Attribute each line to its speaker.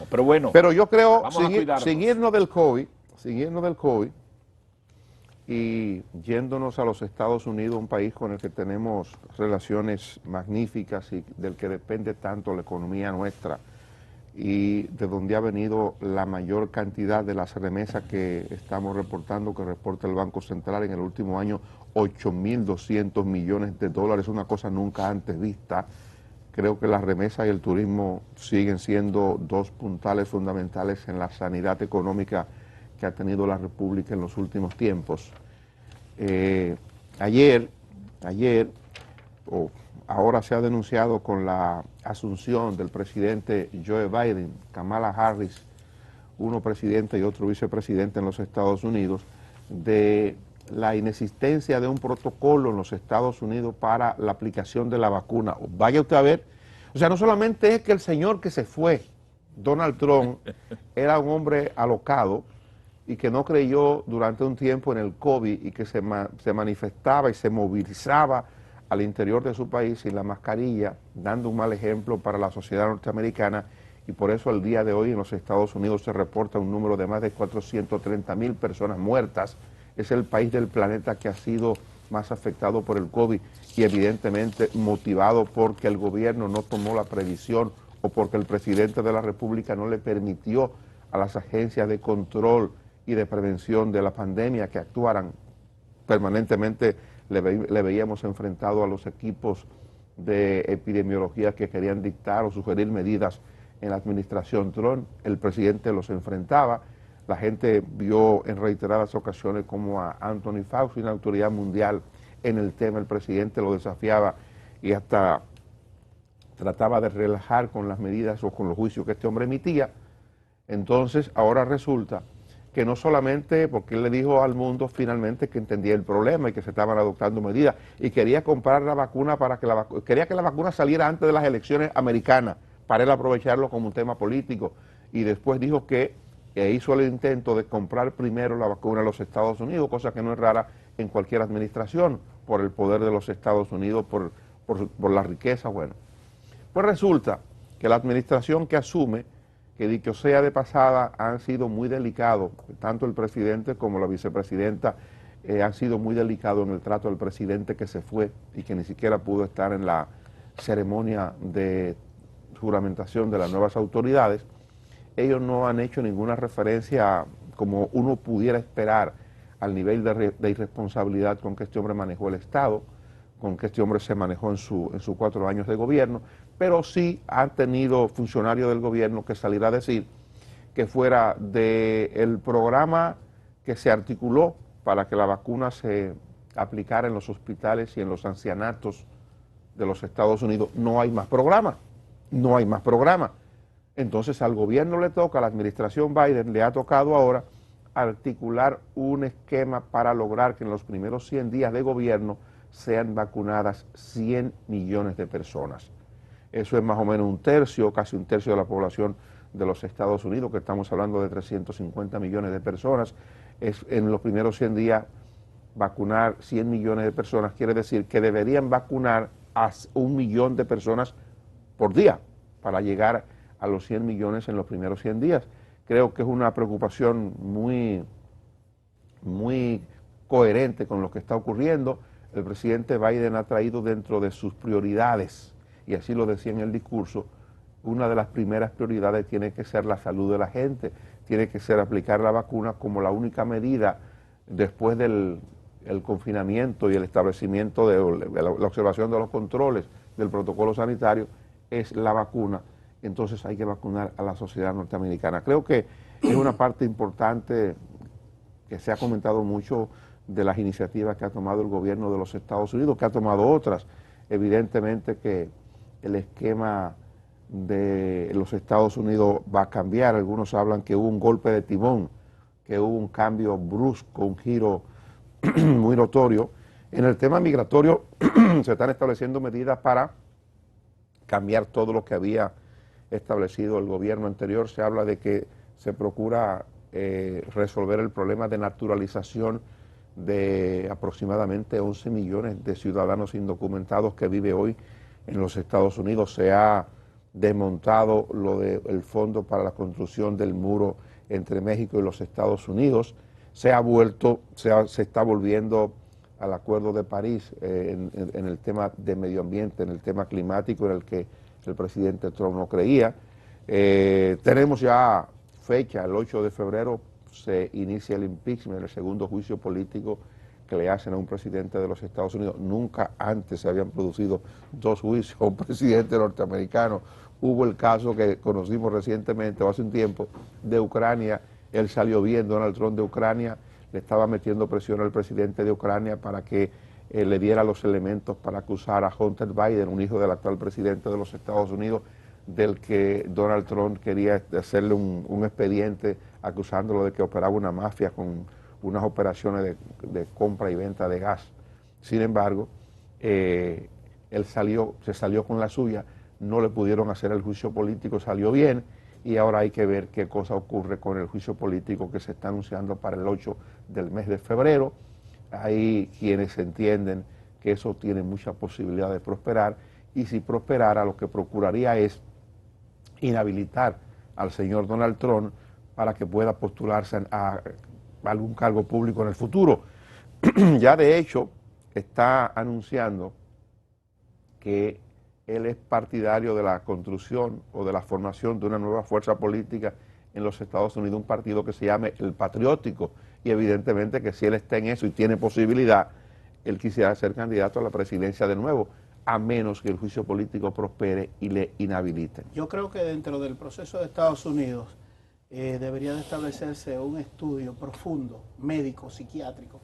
Speaker 1: Pero bueno,
Speaker 2: pero yo creo,
Speaker 1: vamos a cuidarnos.
Speaker 2: sin irnos del COVID y yéndonos a los Estados Unidos, un país con el que tenemos relaciones magníficas y del que depende tanto la economía nuestra, y de donde ha venido la mayor cantidad de las remesas que estamos reportando, que reporta el Banco Central en el último año, 8.200 millones de dólares, una cosa nunca antes vista. Creo que las remesas y el turismo siguen siendo dos puntales fundamentales en la sanidad económica que ha tenido la República en los últimos tiempos. Ayer, ahora se ha denunciado con la asunción del presidente Joe Biden, Kamala Harris, uno presidente y otro vicepresidente en los Estados Unidos, de la inexistencia de un protocolo en los Estados Unidos para la aplicación de la vacuna. Vaya usted a ver, o sea, no solamente es que el señor que se fue, Donald Trump, era un hombre alocado y que no creyó durante un tiempo en el COVID y que se manifestaba y se movilizaba al interior de su país sin la mascarilla, dando un mal ejemplo para la sociedad norteamericana, y por eso el día de hoy en los Estados Unidos se reporta un número de más de 430.000 personas muertas. Es el país del planeta que ha sido más afectado por el COVID y evidentemente motivado porque el gobierno no tomó la previsión o porque el presidente de la República no le permitió a las agencias de control y de prevención de la pandemia que actuaran permanentemente. Le veíamos enfrentado a los equipos de epidemiología que querían dictar o sugerir medidas en la administración Trump. El presidente los enfrentaba. La gente vio en reiteradas ocasiones como a Anthony Fauci, una autoridad mundial en el tema, el presidente lo desafiaba y hasta trataba de relajar con las medidas o con los juicios que este hombre emitía. Entonces, ahora resulta que no solamente porque él le dijo al mundo finalmente que entendía el problema y que se estaban adoptando medidas y quería comprar la vacuna para que quería que la vacuna saliera antes de las elecciones americanas para él aprovecharlo como un tema político, y después dijo que hizo el intento de comprar primero la vacuna en los Estados Unidos, cosa que no es rara en cualquier administración, por el poder de los Estados Unidos, por la riqueza. Bueno, pues resulta que la administración que asume, que dicho sea de pasada, han sido muy delicados, tanto el presidente como la vicepresidenta han sido muy delicados en el trato del presidente que se fue y que ni siquiera pudo estar en la ceremonia de juramentación de las nuevas autoridades. Ellos no han hecho ninguna referencia, como uno pudiera esperar, al nivel de irresponsabilidad con que este hombre manejó el Estado, con que este hombre se manejó en sus 4 años de gobierno, pero sí han tenido funcionarios del gobierno que salir a decir que fuera del programa que se articuló para que la vacuna se aplicara en los hospitales y en los ancianatos de los Estados Unidos, no hay más programa, no hay más programa. Entonces al gobierno le toca, a la administración Biden le ha tocado ahora articular un esquema para lograr que en los primeros 100 días de gobierno sean vacunadas 100 millones de personas. Eso es más o menos un tercio, casi un tercio de la población de los Estados Unidos, que estamos hablando de 350 millones de personas. En los primeros 100 días vacunar 100 millones de personas quiere decir que deberían vacunar a 1 millón de personas por día para llegar a los 100 millones en los primeros 100 días. Creo que es una preocupación muy coherente con lo que está ocurriendo. El presidente Biden ha traído dentro de sus prioridades, y así lo decía en el discurso, una de las primeras prioridades tiene que ser la salud de la gente, tiene que ser aplicar la vacuna como la única medida después del confinamiento y el establecimiento de la observación de los controles del protocolo sanitario, es la vacuna. Entonces hay que vacunar a la sociedad norteamericana. Creo que es una parte importante que se ha comentado mucho de las iniciativas que ha tomado el gobierno de los Estados Unidos, que ha tomado otras. Evidentemente que el esquema de los Estados Unidos va a cambiar. Algunos hablan que hubo un golpe de timón, que hubo un cambio brusco, un giro muy notorio. En el tema migratorio se están estableciendo medidas para cambiar todo lo que había establecido el gobierno anterior. Se habla de que se procura resolver el problema de naturalización de aproximadamente 11 millones de ciudadanos indocumentados que vive hoy en los Estados Unidos. Se ha desmontado lo del fondo para la construcción del muro entre México y los Estados Unidos, se está volviendo al Acuerdo de París en el tema de medio ambiente, en el tema climático, en el que el presidente Trump no creía. Tenemos ya fecha, el 8 de febrero se inicia el impeachment, el segundo juicio político que le hacen a un presidente de los Estados Unidos. Nunca antes se habían producido dos juicios a un presidente norteamericano. Hubo el caso que conocimos recientemente, o hace un tiempo, de Ucrania. Él salió bien, Donald Trump de Ucrania, le estaba metiendo presión al presidente de Ucrania para que le diera los elementos para acusar a Hunter Biden, un hijo del actual presidente de los Estados Unidos, del que Donald Trump quería hacerle un expediente acusándolo de que operaba una mafia con unas operaciones de compra y venta de gas. Sin embargo, él se salió con la suya, no le pudieron hacer el juicio político, salió bien, y ahora hay que ver qué cosa ocurre con el juicio político que se está anunciando para el 8 del mes de febrero. Hay quienes entienden que eso tiene mucha posibilidad de prosperar, y si prosperara, lo que procuraría es inhabilitar al señor Donald Trump para que pueda postularse a algún cargo público en el futuro. Ya de hecho está anunciando que él es partidario de la construcción o de la formación de una nueva fuerza política en los Estados Unidos, un partido que se llame el Patriótico, y evidentemente que si él está en eso y tiene posibilidad, él quisiera ser candidato a la presidencia de nuevo, a menos que el juicio político prospere y le inhabiliten.
Speaker 1: Yo creo que dentro del proceso de Estados Unidos debería de establecerse un estudio profundo, médico, psiquiátrico,